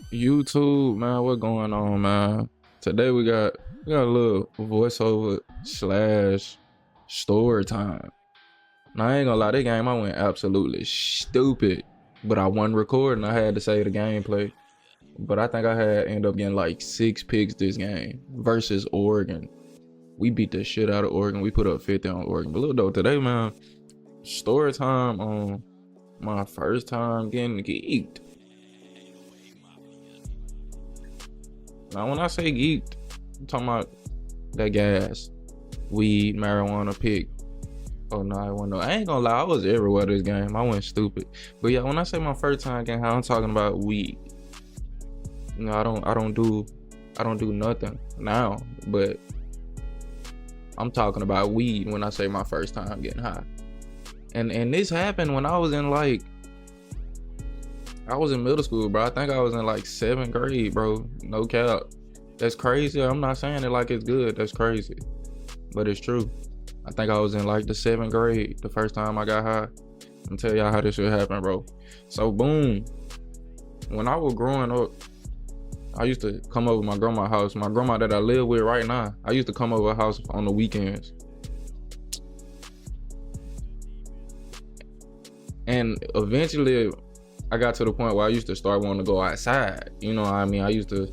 YouTube, man, what going on, man? Today we got a little voiceover slash story time. Now I ain't gonna lie, that game I went absolutely stupid, but I wasn't recording. I had to say the gameplay, but I think I had end up getting like 6 picks this game versus Oregon. We beat the shit out of Oregon. We put up 50 on Oregon. But look though, today, man, story time on my first time getting geeked. Now, when I say geeked, I'm talking about that gas, weed, marijuana, pick. Oh no, I ain't gonna lie, I was everywhere this game. I went stupid. But yeah, when I say my first time getting high, I'm talking about weed. You know, I don't do nothing now, but I'm talking about weed when I say my first time getting high. And this happened when I was in middle school, bro. I think I was in like 7th grade, bro. No cap. That's crazy. I'm not saying it like it's good. That's crazy. But it's true. I think I was in like the 7th grade the first time I got high. I'm tell y'all how this shit happened, bro. So boom. When I was growing up, I used to come over my grandma's house. My grandma that I live with right now, I used to come over her house on the weekends. And eventually I got to the point where I used to start wanting to go outside. You know what I mean? I used to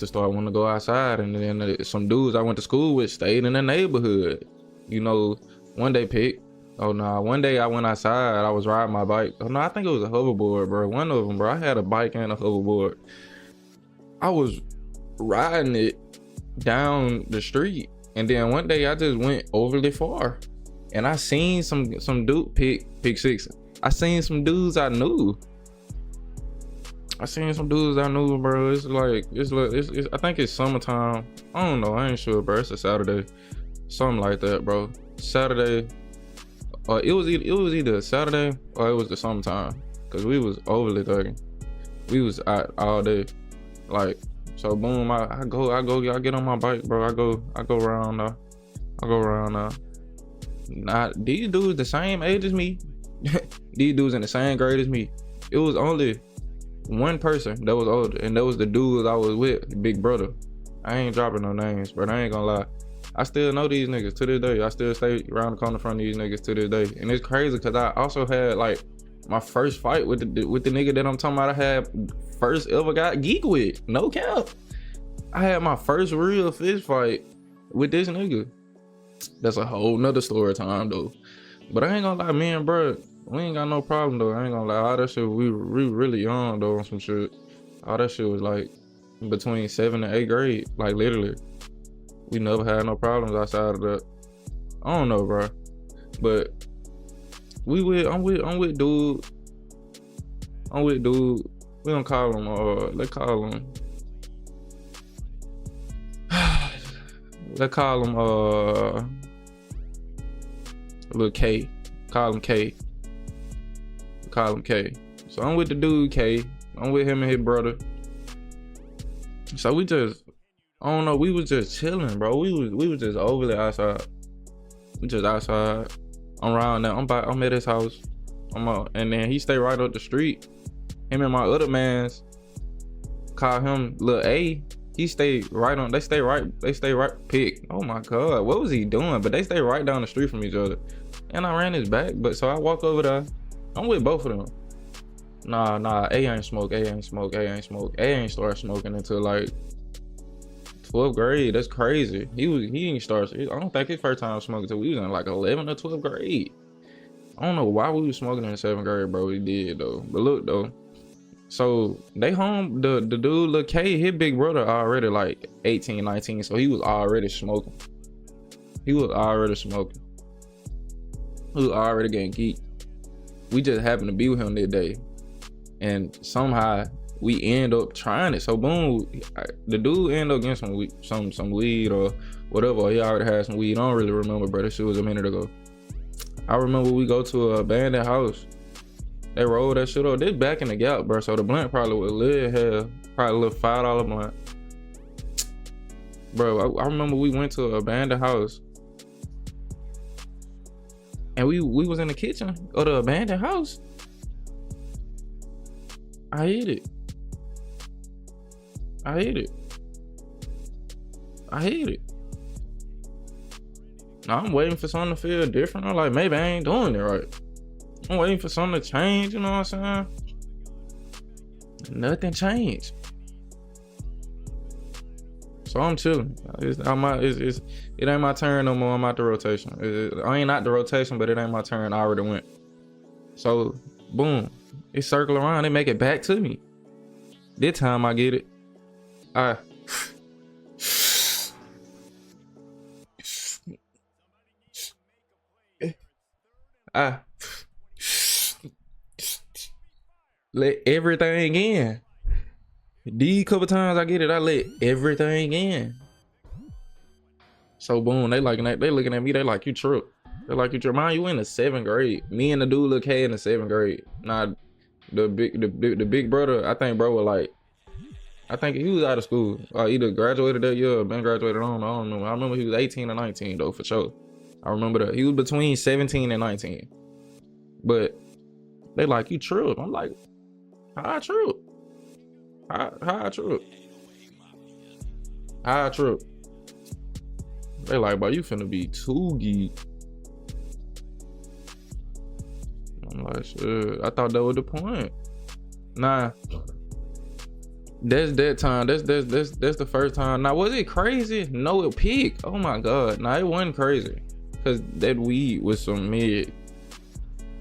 start wanting to go outside, and then some dudes I went to school with stayed in the neighborhood. You know, one day one day I went outside, I was riding my bike. Oh no, I think it was a hoverboard, bro. One of them, bro. I had a bike and a hoverboard. I was riding it down the street, and then one day I just went overly far, and I seen some dude pick six. I seen some dudes I knew. Bro. It's like I think it's summertime. I don't know. I ain't sure, bro. It's a Saturday, something like that, bro. Saturday, or it was either Saturday or it was the summertime, cause we was overly thugging. We was out all day, like. So boom, I get on my bike, bro. I go around now. Nah, these dudes the same age as me. These dudes in the same grade as me. It was only one person that was older, and that was the dude I was with, big brother. I ain't dropping no names, but I ain't gonna lie. I still know these niggas to this day. I still stay around the corner from these niggas to this day. And it's crazy because I also had like my first fight with the nigga that I'm talking about. I had first ever got geek with. No cap. I had my first real fist fight with this nigga. That's a whole nother story time though. But I ain't gonna lie, me and bro, we ain't got no problem though. I ain't gonna lie, all that shit, we really young though on some shit. All that shit was like between 7th and 8th grade, like literally. We never had no problems outside of that. I don't know, bro. But I'm with dude. We don't call him, let's call him Lil K. Call him K. So I'm with the dude K. I'm with him and his brother. So we just, I don't know, we was just chilling, bro. We was just overly outside. We just outside. I'm around now. I'm at his house. I'm out, and then he stay right up the street. Him and my other mans, call him Lil A. They stay right pick. Oh my god, what was he doing? But they stay right down the street from each other. And I ran his back, but so I walk over there. I'm with both of them. Nah, A ain't smoke. A ain't start smoking until like 12th grade. That's crazy. He ain't start. I don't think his first time smoking until we was in like 11th or 12th grade. I don't know why we was smoking in the 7th grade, bro. We did though. But look though. So they home, the dude, Lil K, his big brother already like 18, 19. So he was already smoking. He was already getting geeked. We just happened to be with him that day. And somehow we end up trying it. So boom, the dude ended up getting some weed or whatever. He already had some weed. I don't really remember, bro. This shit was a minute ago. I remember we go to an abandoned house. They rolled that shit up. They back in the gap, bro. So the blunt probably was probably a little $5 blunt. Bro, I remember we went to an abandoned house. And we was in the kitchen of the abandoned house. I hit it. I hate it. I hate it. Now I'm waiting for something to feel different. I'm like, maybe I ain't doing it right. I'm waiting for something to change, you know what I'm saying? Nothing changed. So I'm chilling. It ain't my turn no more. I'm out the rotation. I ain't out the rotation, but it ain't my turn. I already went. So, boom. It circle around. They make it back to me. This time I get it. I let everything in. These couple times I get it, I let everything in. So boom, they looking at me, they like, you trip. They're like, you trip. Mind you in the 7th grade. Me and the dude look hey in the 7th grade. Nah, the big brother, I think bro was like, I think he was out of school. Either graduated that year or been graduated. I don't know. I remember he was 18 or 19 though, for sure. I remember that. He was between 17 and 19. But they like, you trip. I'm like, how I trip? How I trip? How I trip? They like, bro, you finna be too geek. I'm like, shit, I thought that was the point. Nah. That's that time. That's the first time. Now, was it crazy? No, it peaked. Oh my god. Nah, it wasn't crazy. Cause that weed was some mid.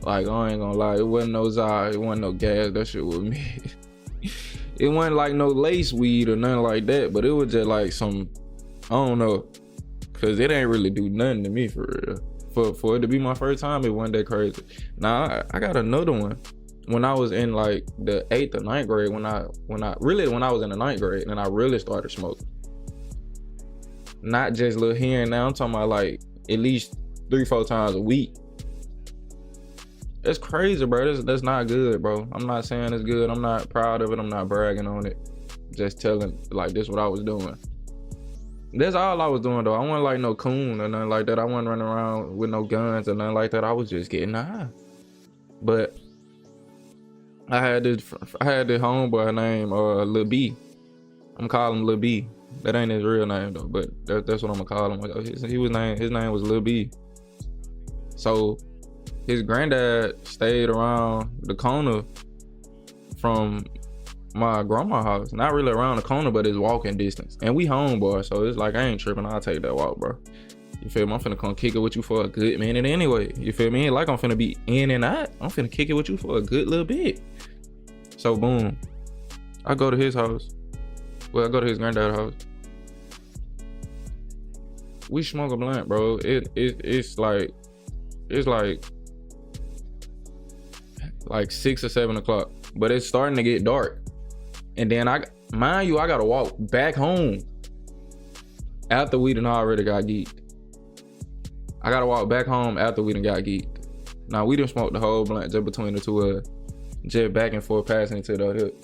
Like, I ain't gonna lie, it wasn't no Zai, it wasn't no gas, that shit was mid. It wasn't like no lace weed or nothing like that, but it was just like some, I don't know. Cause it ain't really do nothing to me for real. For it to be my first time, it wasn't that crazy. Now, I got another one. When I was in like the 8th or 9th grade, when I was in the 9th grade and I really started smoking. Not just little here and now, I'm talking about like at least 3-4 times a week. That's crazy, bro. That's not good, bro. I'm not saying it's good. I'm not proud of it. I'm not bragging on it. Just telling like this what I was doing. That's all I was doing though. I wasn't like no coon or nothing like that. I wasn't running around with no guns or nothing like that. I was just getting high. But I had this homeboy named Lil B. I'm calling him Lil B. That ain't his real name though, but that's what I'm gonna call him. His name was Lil B. So his granddad stayed around the corner from my grandma's house. Not really around the corner, but it's walking distance. And we homeboy, so it's like I ain't tripping. I'll take that walk, bro. You feel me? I'm finna come kick it with you for a good minute anyway. You feel me? Ain't like I'm finna be in and out. I'm finna kick it with you for a good little bit. So boom, I go to his house. Well, I go to his granddad's house. We smoke a blunt, bro. It's like 6 or 7 o'clock, but it's starting to get dark. And then I gotta walk back home after we done already got geeked. I gotta walk back home after we done got geeked. Now we done smoked the whole blunt just between the two of us. Just back and forth, passing it to the hip.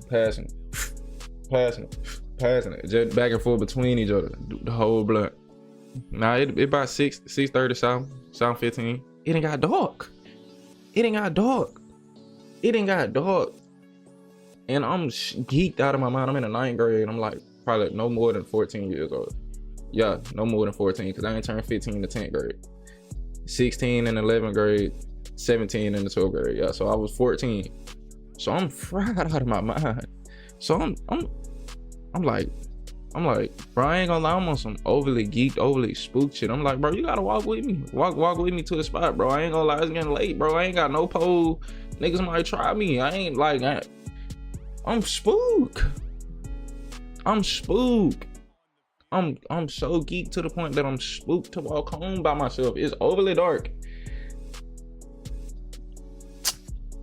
Passing it. Just back and forth between each other. The whole blunt. Now it about 6:30 South 15. It ain't got dark. And I'm geeked out of my mind. I'm in the 9th grade. I'm like probably no more than 14 years old. Yeah, no more than 14 because I ain't turned 15 in the 10th grade. 16 in the 11th grade, 17 in the 12th grade. Yeah, so I was 14. So I'm fried out of my mind. So I'm like, bro, I ain't gonna lie, I'm on some overly geeked, overly spooked shit. I'm like, bro, you gotta walk with me. Walk with me to the spot, bro. I ain't gonna lie, it's getting late, bro. I ain't got no pole. Niggas might try me. I'm spooked. I'm so geeked to the point that I'm spooked to walk home by myself. It's overly dark.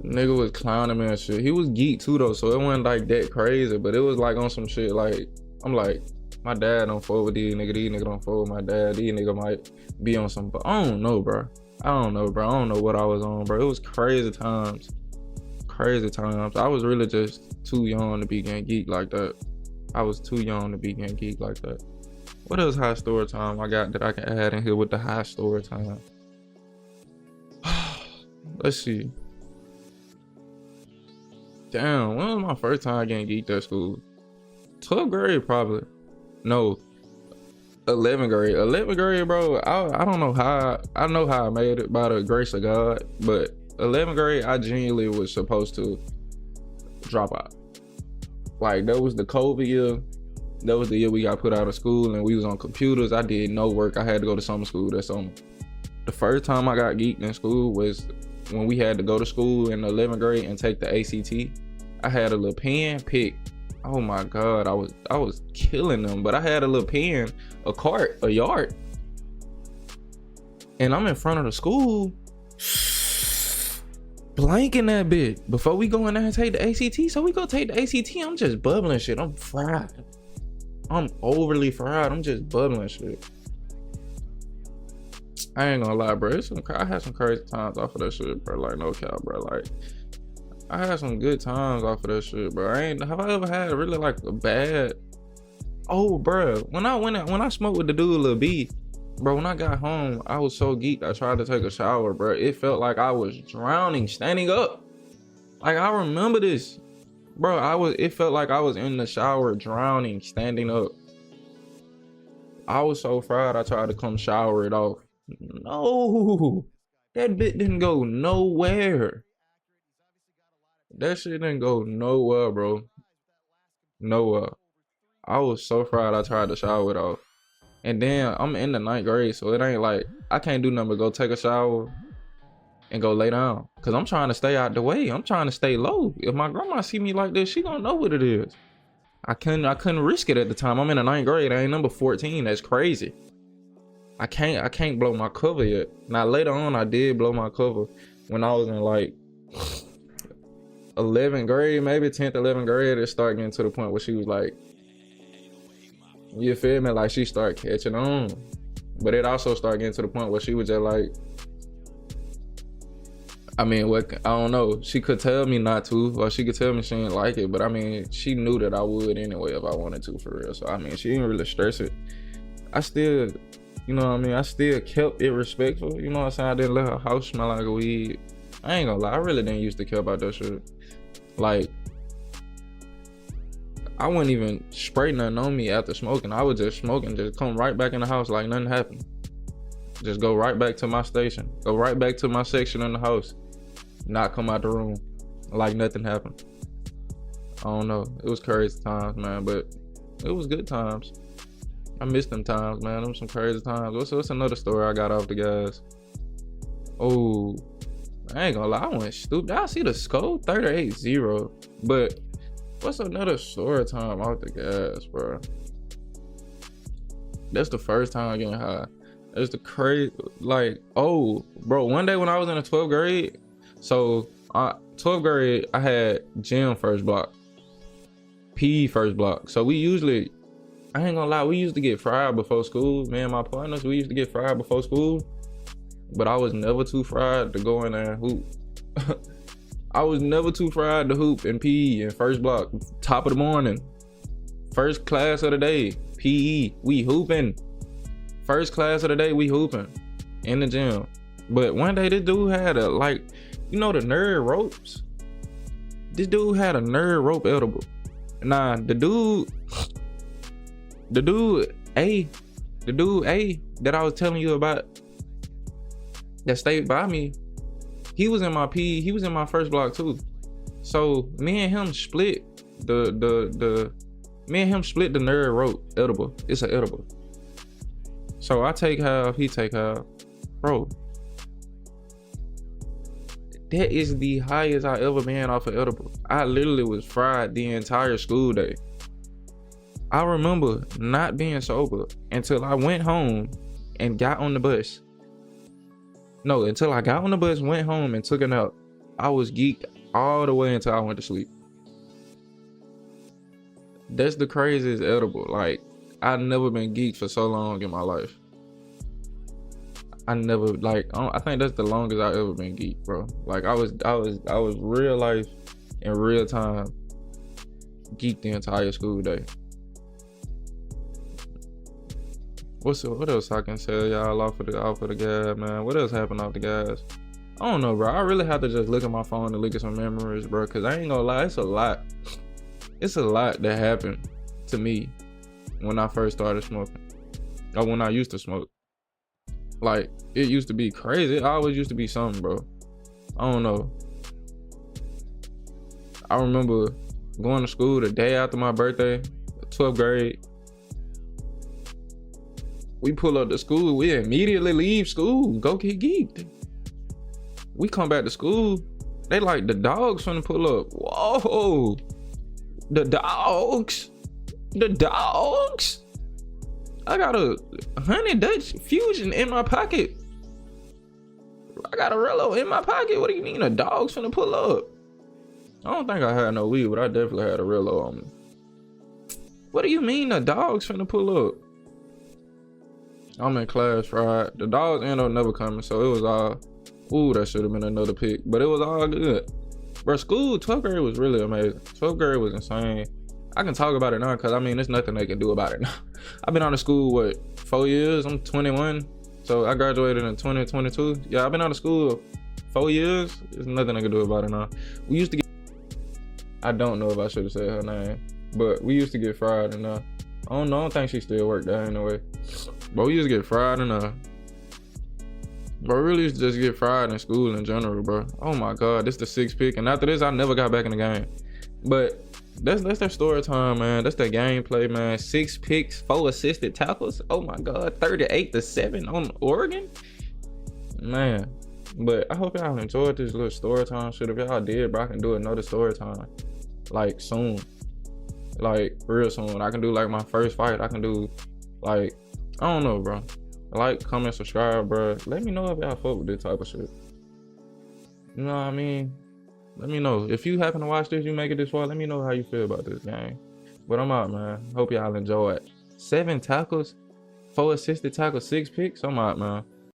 Nigga was clowning me and shit. He was geeked too though, so it wasn't like that crazy, but it was like on some shit like, I'm like, my dad don't fuck with these niggas don't fuck with my dad. These niggas might be on some, but I don't know, bro. I don't know what I was on, bro. It was crazy times. I was really just too young to be getting geeked like that. What else high story time I got that I can add in here with the high story time? Let's see. Damn, when was my first time getting geeked at school? 12th grade, probably. No, 11th grade. 11th grade, bro. I don't know how. I know how I made it by the grace of God, but 11th grade, I genuinely was supposed to drop out. Like, that was the COVID year. That was the year we got put out of school and we was on computers. I did no work. I had to go to summer school that summer. The first time I got geeked in school was when we had to go to school in 11th grade and take the ACT. I had a little pen pick. Oh my God, I was killing them. But I had a little pen, a cart, a yard. And I'm in front of the school, blanking that bit before we go in there and take the ACT. So we go take the ACT. I'm just bubbling shit. I'm fried. I'm overly fried. I'm just bubbling shit. I ain't gonna lie, bro. I had some crazy times off of that shit, bro. Like, no cap, bro. Like, I had some good times off of that shit, bro. Have I ever had really like a bad? Oh, bro. When I smoked with the dude Lil B, bro. When I got home, I was so geeked. I tried to take a shower, bro. It felt like I was drowning, standing up. Like, I remember this, bro. It felt like I was in the shower, drowning, standing up. I was so fried. I tried to come shower it off. No, that bit didn't go nowhere. That shit didn't go nowhere, bro. Nowhere. I was so fried. I tried to shower it off. And then I'm in the 9th grade, so it ain't like I can't do nothing but go take a shower and go lay down. Cause I'm trying to stay out the way. I'm trying to stay low. If my grandma see me like this, she gonna know what it is. I couldn't risk it at the time. I'm in the 9th grade. I ain't number 14. That's crazy. I can't blow my cover yet. Now later on I did blow my cover when I was in like 11th grade, maybe 10th, 11th grade. It started getting to the point where she was like, you feel me? Like, she started catching on. But it also started getting to the point where she was just like, I mean, what, I don't know. She could tell me not to, or she could tell me she didn't like it. But I mean, she knew that I would anyway if I wanted to, for real. So I mean, she didn't really stress it. I still, you know what I mean? I still kept it respectful. You know what I'm saying? I didn't let her house smell like a weed. I ain't gonna lie. I really didn't used to care about that shit. Like, I wouldn't even spray nothing on me after smoking. I would just smoke and just come right back in the house like nothing happened. Just go right back to my station. Go right back to my section in the house. Not come out the room like nothing happened. I don't know. It was crazy times, man, but it was good times. I miss them times, man. Them some crazy times. What's another story I got off the gas? Oh, I ain't gonna lie, I went stupid. I see the score 38-0, but what's another story time off the gas, bro? That's the first time getting high. That's the crazy, like, oh, bro, one day when I was in the 12th grade, so 12th grade, I had gym first block, PE first block. So we usually, I ain't gonna lie, we used to get fried before school. Me and my partners, we used to get fried before school. But I was never too fried to go in there and hoop. I was never too fried to hoop in PE in first block. Top of the morning. First class of the day. PE. We hooping. First class of the day, we hooping. In the gym. But one day this dude had a, like, you know the nerd ropes? This dude had a nerd rope edible. Nah, the dude A that I was telling you about, that stayed by me, he was in my PE, he was in my first block too. So me and him split the nerd rope edible. It's an edible. So I take half, he take half. Bro, that is the highest I ever been off of edible. I literally was fried the entire school day. I remember not being sober until I went home and got on the bus. No, until I got on the bus, went home and took a nap. I was geeked all the way until I went to sleep. That's the craziest edible. Like, I've never been geeked for so long in my life. I never, like, I think that's the longest I've ever been geeked, bro. Like, I was real life in real time geeked the entire school day. What else I can say, y'all, off of the gas, man? What else happened off the gas? I don't know, bro. I really have to just look at my phone and look at some memories, bro. Cause I ain't gonna lie, it's a lot. It's a lot that happened to me when I first started smoking. Or when I used to smoke. Like, it used to be crazy. It always used to be something, bro. I don't know. I remember going to school the day after my birthday, 12th grade. We pull up to school, we immediately leave school, go get geeked. We come back to school, they like, the dogs finna pull up. Whoa, the dogs. I got a Honey Dutch Fusion in my pocket. I got a Rello in my pocket. What do you mean the dog's finna pull up? I don't think I had no weed, but I definitely had a Rello on me. What do you mean the dog's finna pull up? I'm in class fried. The dogs ended up never coming, so it was all, ooh, that should have been another pick, but it was all good. Bro, school, 12th grade was really amazing. 12th grade was insane. I can talk about it now because I mean, there's nothing they can do about it now. I've been out of school, what, 4 years? I'm 21. So I graduated in 2022. Yeah, I've been out of school 4 years. There's nothing I can do about it now. We used to get, I don't know if I should have said her name, but we used to get fried and I don't think she still worked there anyway. But we used to get fried and bro, we really used to just get fried in school in general, bro. Oh my God, this the 6th pick. And after this, I never got back in the game. But that's their story time, man. That's their gameplay, man. 6 picks, 4 assisted tackles. Oh my God, 38-7 on Oregon. Man, but I hope y'all enjoyed this little story time shit. If y'all did, bro, I can do another story time, like, soon. Like, real soon. I can do, like, my first fight. I can do, like, I don't know, bro. Like, comment, subscribe, bro. Let me know if y'all fuck with this type of shit. You know what I mean? Let me know. If you happen to watch this, you make it this far, let me know how you feel about this game. But I'm out, man. Hope y'all enjoy it. 7 tackles, 4 assisted tackles, 6 picks. I'm out, man.